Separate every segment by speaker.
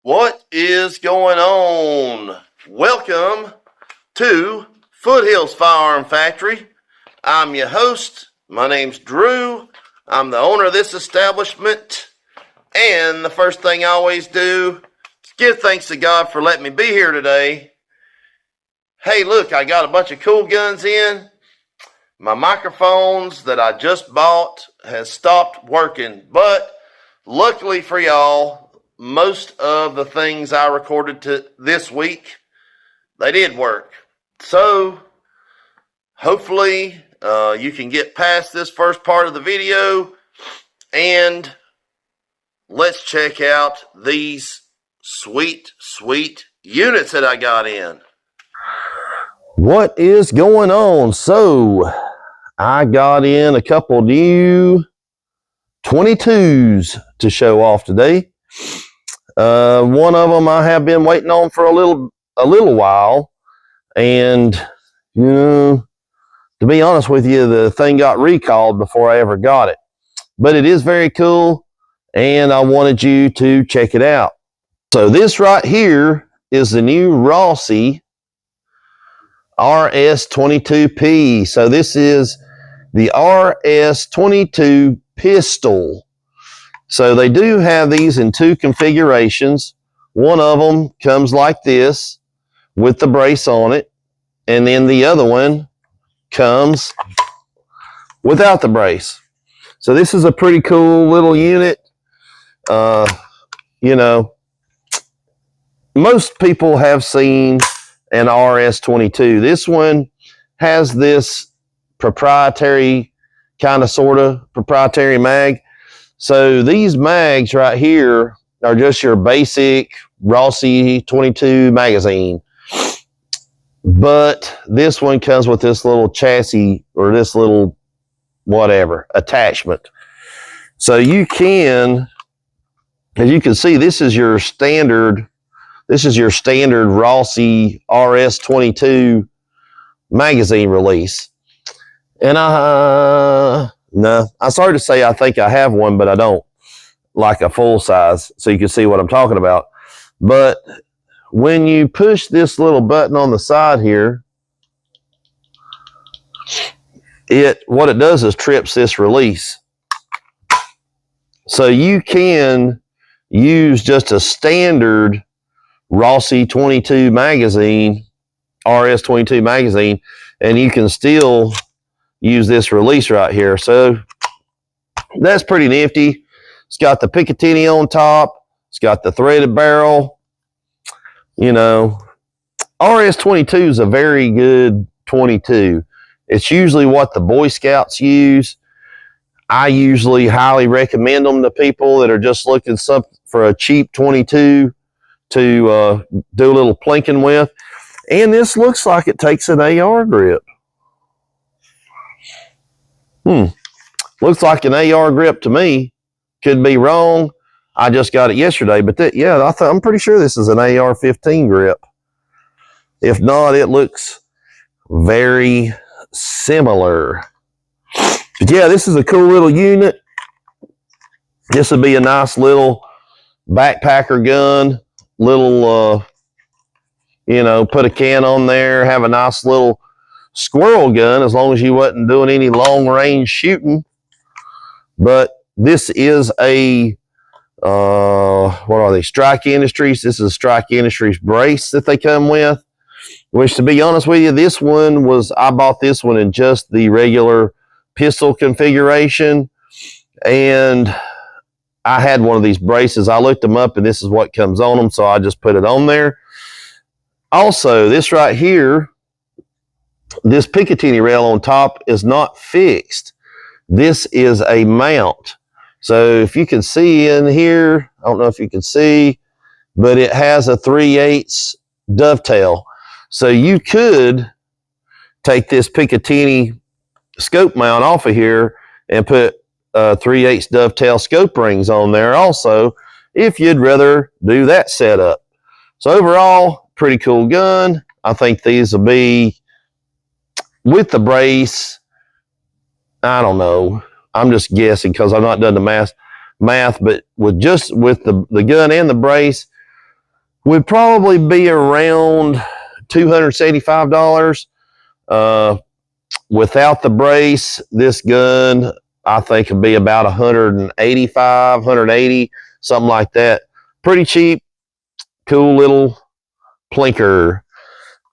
Speaker 1: What is going on? Welcome to Foothills Firearm Factory. I'm your host. My name's Drew. I'm the owner of this establishment. And the first thing I always do is give thanks to God for letting me be here today. Hey, look, I got a bunch of cool guns in. My microphones that I just bought has stopped working. But luckily for y'all, most of the things I recorded this week, they did work. So hopefully you can get past this first part of the video and let's check out these sweet units that I got in. What is going on? So I got in a couple new 22s to show off today. One of them I have been waiting on for a little while, and to be honest with you, the thing got recalled before I ever got it. But it is very cool, and I wanted you to check it out. So this right here is the new Rossi RS22P. So this is the RS22 pistol. So they do have these in two configurations. One of them comes like this with the brace on it, and then the other one comes without the brace. So this is a pretty cool little unit. Most people have seen an RS22. This one has this proprietary, proprietary mag. So these mags right here are just your basic Rossi 22 magazine. But this one comes with this little chassis or this little whatever attachment. So you can, as you can see, this is your standard Rossi RS22 magazine release. And I'm sorry to say I think I have one, but I don't, like a full size, so you can see what I'm talking about. But when you push this little button on the side here, what it does is trips this release. So you can use just a standard Rossi 22 magazine, RS22 magazine, and you can still use this release right here. So that's pretty nifty. It's got the Picatinny on top. It's got the threaded barrel. RS22 is a very good 22. It's usually what the Boy Scouts use. I usually highly recommend them to people that are just looking for a cheap 22 to do a little plinking with. And this looks like it takes an AR grip. Looks like an AR grip to me. Could be wrong. I just got it yesterday, but I'm pretty sure this is an AR-15 grip. If not, it looks very similar. But yeah, this is a cool little unit. This would be a nice little backpacker gun. Little, put a can on there, have a nice little squirrel gun, as long as you wasn't doing any long range shooting. But this is a what are they, Strike Industries. This is a Strike Industries brace that they come with, which, to be honest with you, this one I bought this one in just the regular pistol configuration, and I had one of these braces. I looked them up and this is what comes on them, so I just put it on there. Also, this right here, this Picatinny rail on top is not fixed. This is a mount. So if you can see in here, I don't know if you can see, but it has a 3/8 dovetail. So you could take this Picatinny scope mount off of here and put 3/8 dovetail scope rings on there also, if you'd rather do that setup. So overall, pretty cool gun. I think these will be, with the brace, I don't know. I'm just guessing because I've not done the math, but with the gun and the brace, would probably be around $275. Without the brace, this gun, I think, would be about 185, 180, something like that. Pretty cheap, cool little plinker.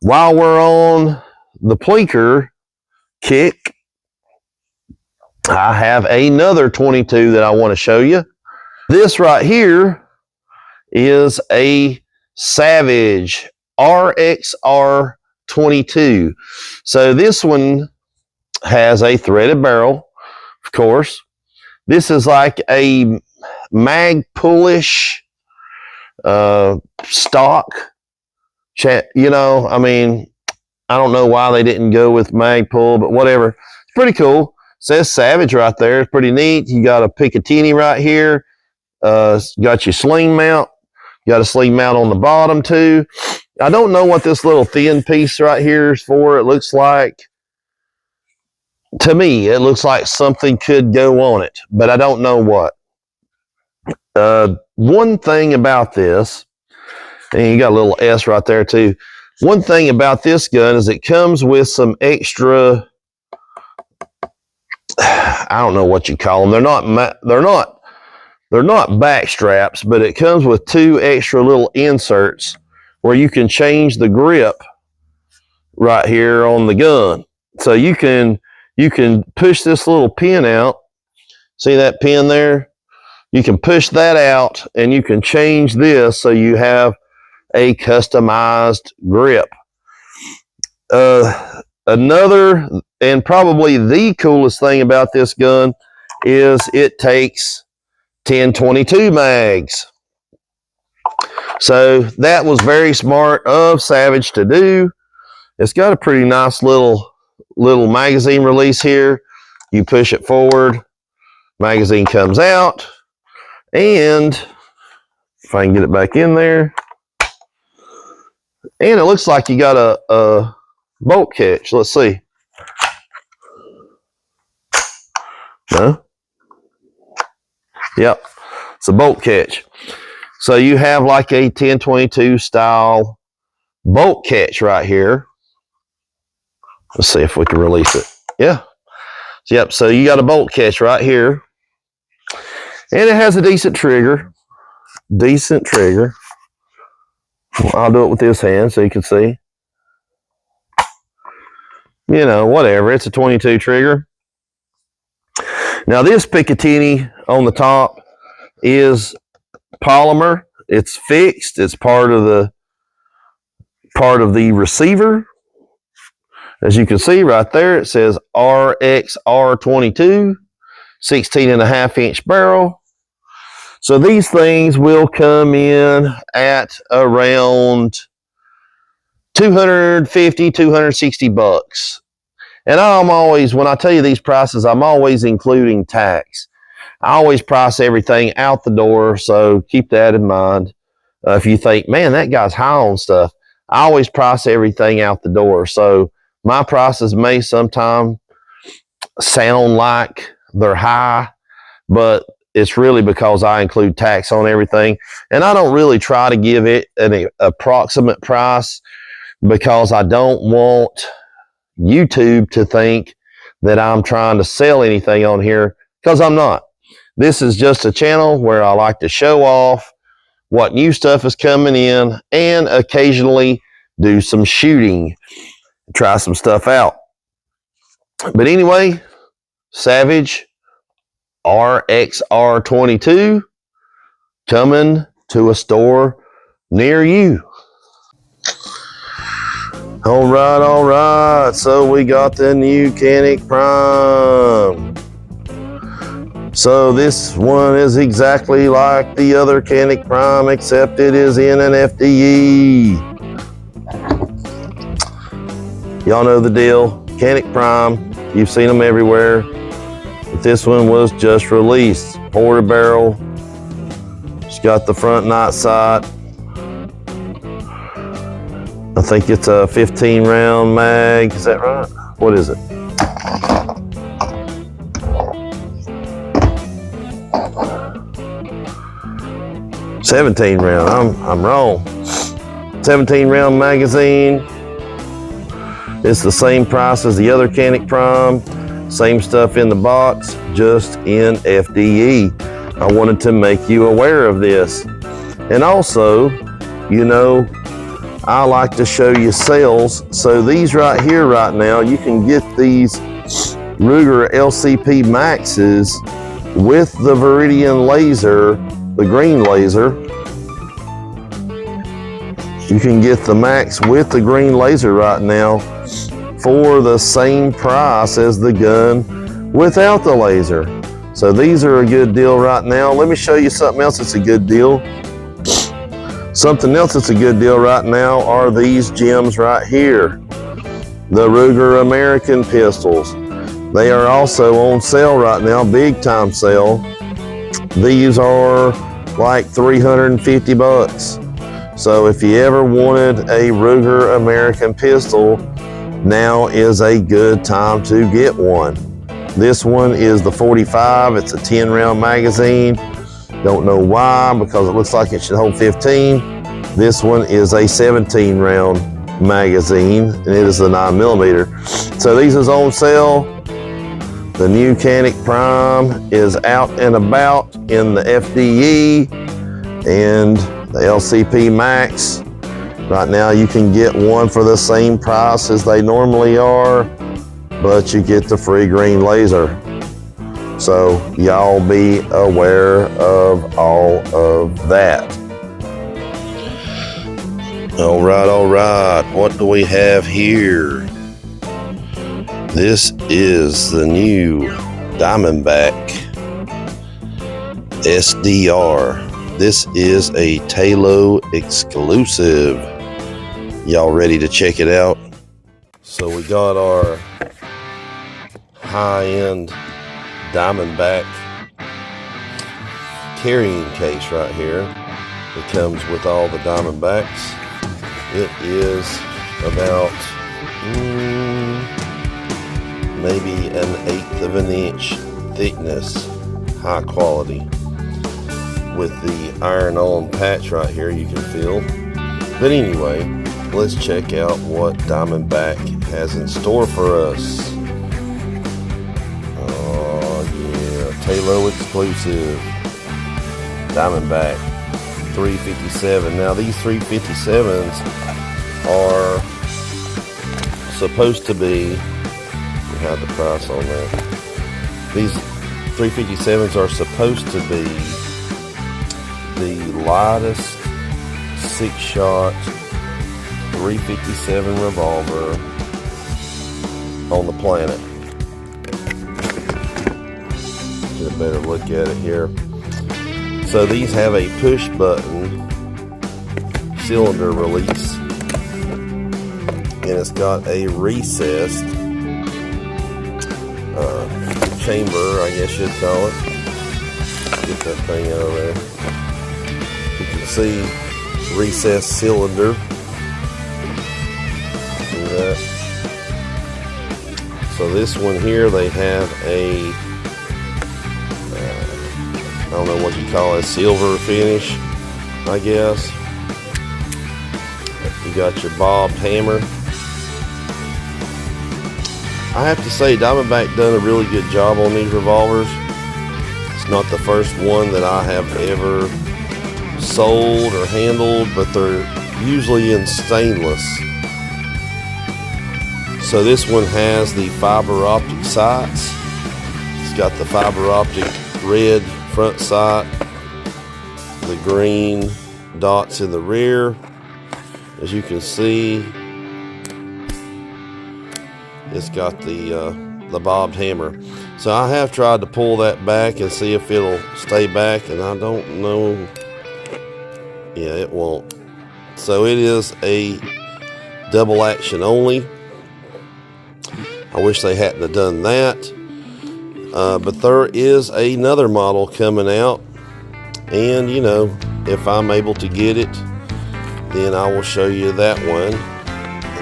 Speaker 1: While we're on the plinker kick, I have another 22 that I want to show you. This right here is a Savage RXR22. So this one has a threaded barrel, of course. This is like a Magpul-ish stock. You know, I mean, I don't know why they didn't go with Magpul, but whatever. It's pretty cool. It says Savage right there. It's pretty neat. You got a Picatinny right here. Got your sling mount. You got a sling mount on the bottom too. I don't know what this little thin piece right here is for. It looks like, to me, it looks like something could go on it, but I don't know what. One thing about this, and you got a little S right there too. One thing about this gun is it comes with some extra, I don't know what you call them. They're not back straps, but it comes with two extra little inserts where you can change the grip right here on the gun. So you can push this little pin out. See that pin there? You can push that out and you can change this so you have a customized grip. Another and probably the coolest thing about this gun is it takes 10-22 mags. So that was very smart of Savage to do. It's got a pretty nice little magazine release here. You push it forward, magazine comes out, and if I can get it back in there, and it looks like you got a bolt catch. Let's see. No? Yep, it's a bolt catch. So you have like a 10-22 style bolt catch right here. Let's see if we can release it. Yeah. Yep, so you got a bolt catch right here. And it has a decent trigger. Decent trigger. I'll do it with this hand so you can see. You know, whatever. It's a 22 trigger. Now this Picatinny on the top is polymer. It's fixed. It's part of the receiver. As you can see right there, it says RXR22, 16.5-inch barrel. So these things will come in at around $250, $260. And I'm always, when I tell you these prices, I'm always including tax. I always price everything out the door, so keep that in mind. If you think, man, that guy's high on stuff, I always price everything out the door. So my prices may sometimes sound like they're high, but it's really because I include tax on everything. And I don't really try to give it an approximate price because I don't want YouTube to think that I'm trying to sell anything on here, because I'm not. This is just a channel where I like to show off what new stuff is coming in and occasionally do some shooting, try some stuff out. But anyway, Savage RXR22 coming to a store near you. All right. So we got the new Canik Prime. So this one is exactly like the other Canik Prime, except it is in an FDE. Y'all know the deal. Canik Prime, you've seen them everywhere. But this one was just released. Ported barrel. It's got the front night sight. I think it's a 15 round mag. Is that right? What is it? 17 round. I'm wrong. 17 round magazine. It's the same price as the other Canik Prime. Same stuff in the box, just in FDE. I wanted to make you aware of this. And also, you know, I like to show you sales. So these right here right now, you can get these Ruger LCP Maxes with the Viridian laser, the green laser. You can get the Max with the green laser right now for the same price as the gun without the laser. So these are a good deal right now. Let me show you something else that's a good deal. Something else that's a good deal right now are these gems right here. The Ruger American pistols. They are also on sale right now, big time sale. These are like 350 bucks. So if you ever wanted a Ruger American pistol, now is a good time to get one. This one is the 45. It's a 10 round magazine. Don't know why, because it looks like it should hold 15. This one is a 17 round magazine, and it is a 9mm. So these is on sale. The new Canik Prime is out and about in the FDE and the LCP Max. Right now you can get one for the same price as they normally are, but you get the free green laser. So y'all be aware of all of that. All right, what do we have here? This is the new Diamondback SDR. This is a Talo exclusive. Y'all ready to check it out? So we got our high-end Diamondback carrying case right here. It comes with all the Diamondbacks. It is about maybe 1/8 of an inch thickness, high quality. With the iron-on patch right here, you can feel. But anyway, let's check out what Diamondback has in store for us. Oh yeah, Talo exclusive Diamondback 357. Now these 357s are supposed to be, we have the price on there. These 357s are supposed to be the lightest 6-shot 357 revolver on the planet. Get a better look at it here. So these have a push button cylinder release, and it's got a recessed chamber, I guess you'd call it. Get that thing out of there. You can see recessed cylinder. See that? So this one here, they have a I don't know what you call it, silver finish, I guess. You got your bobbed hammer. I have to say, Diamondback done a really good job on these revolvers. It's not the first one that I have ever sold or handled, but they're usually in stainless. So this one has the fiber optic sights. It's got the fiber optic red front sight, the green dots in the rear. As you can see, it's got the bobbed hammer. So I have tried to pull that back and see if it'll stay back, and I don't know. Yeah, it won't. So it is a double action only. I wish they hadn't have done that. But there is another model coming out, and you know, if I'm able to get it, then I will show you that one.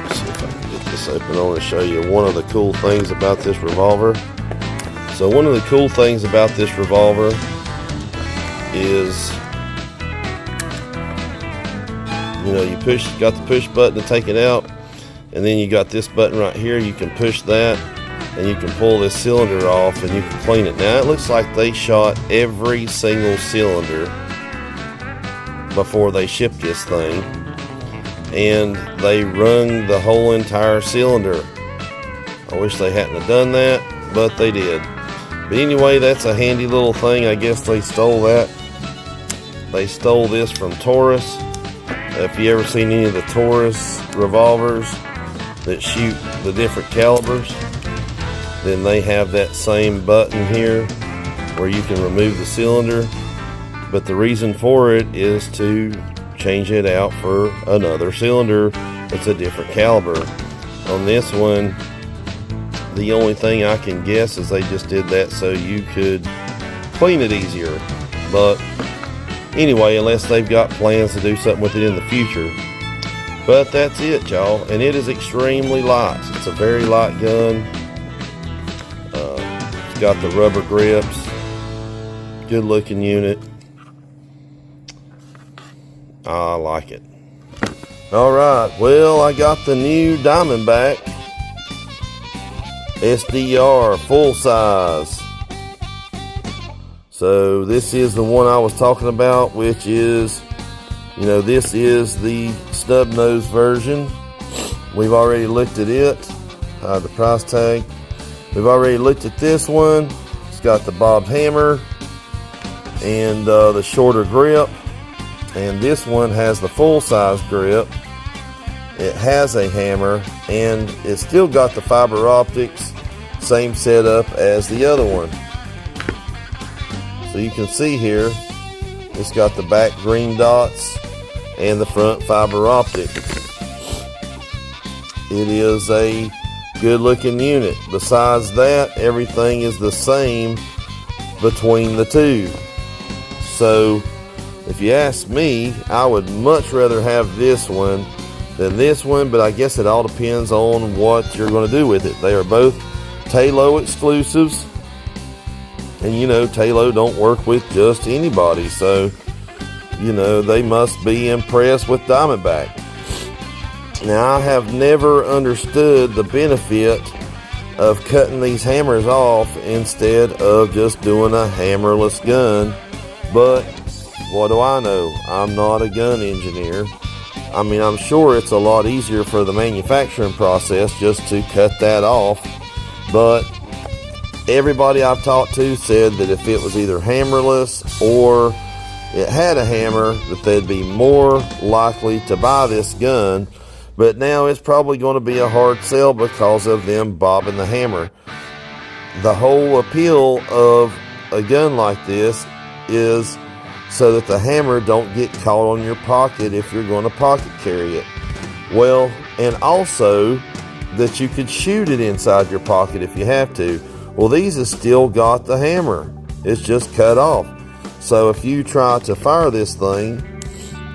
Speaker 1: Let's see if I can get this open. I want to show you one of the cool things about this revolver. So one of the cool things about this revolver is You know, you got the push button to take it out, and then you got this button right here. You can push that, and you can pull this cylinder off, and you can clean it. Now, it looks like they shot every single cylinder before they shipped this thing, and they wrung the whole entire cylinder. I wish they hadn't have done that, but they did. But anyway, that's a handy little thing. I guess they stole that. They stole this from Taurus. If you ever seen any of the Taurus revolvers that shoot the different calibers, then they have that same button here where you can remove the cylinder. But the reason for it is to change it out for another cylinder that's a different caliber. On this one, the only thing I can guess is they just did that so you could clean it easier. But anyway, unless they've got plans to do something with it in the future. But that's it, y'all. And it is extremely light. It's a very light gun. It's got the rubber grips. Good looking unit. I like it. Alright, well, I got the new Diamondback SDR full size. So this is the one I was talking about, which is, you know, this is the snub-nose version. We've already looked at it. Hide the price tag. We've already looked at this one. It's got the bobbed hammer and the shorter grip. And this one has the full-size grip. It has a hammer, and it's still got the fiber optics. Same setup as the other one. So you can see here, it's got the back green dots and the front fiber optic. It is a good looking unit. Besides that, everything is the same between the two. So if you ask me, I would much rather have this one than this one, but I guess it all depends on what you're going to do with it. They are both Talo exclusives. And you know, Talo don't work with just anybody, so you know, they must be impressed with Diamondback. Now, I have never understood the benefit of cutting these hammers off instead of just doing a hammerless gun, but what do I know? I'm not a gun engineer. I mean, I'm sure it's a lot easier for the manufacturing process just to cut that off, but everybody I've talked to said that if it was either hammerless or it had a hammer, that they'd be more likely to buy this gun. But now it's probably going to be a hard sell because of them bobbing the hammer. The whole appeal of a gun like this is so that the hammer don't get caught on your pocket if you're going to pocket carry it. Well, and also that you could shoot it inside your pocket if you have to. Well, these have still got the hammer. It's just cut off. So if you try to fire this thing,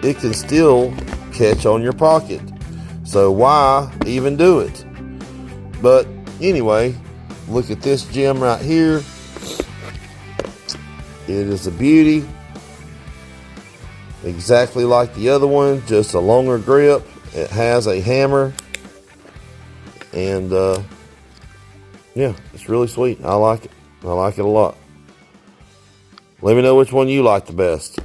Speaker 1: it can still catch on your pocket. So why even do it? But anyway, look at this gem right here. It is a beauty. Exactly like the other one, just a longer grip. It has a hammer. And yeah, it's really sweet. I like it. I like it a lot. Let me know which one you like the best.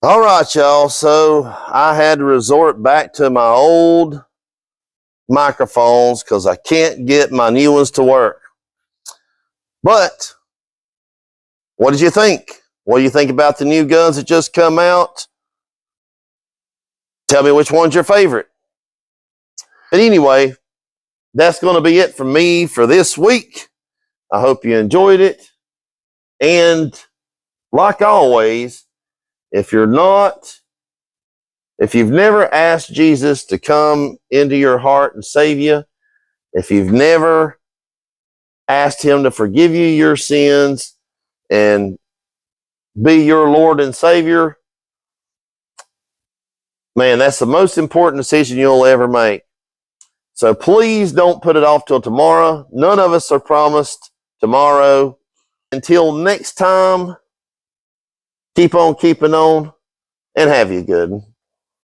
Speaker 1: All right, y'all. So I had to resort back to my old microphones because I can't get my new ones to work. But what did you think? What do you think about the new guns that just come out? Tell me which one's your favorite. But anyway, that's going to be it from me for this week. I hope you enjoyed it. And like always, if you've never asked Jesus to come into your heart and save you, if you've never asked him to forgive you your sins and be your Lord and Savior, man, that's the most important decision you'll ever make. So please don't put it off till tomorrow. None of us are promised tomorrow. Until next time, keep on keeping on. and have you a good one.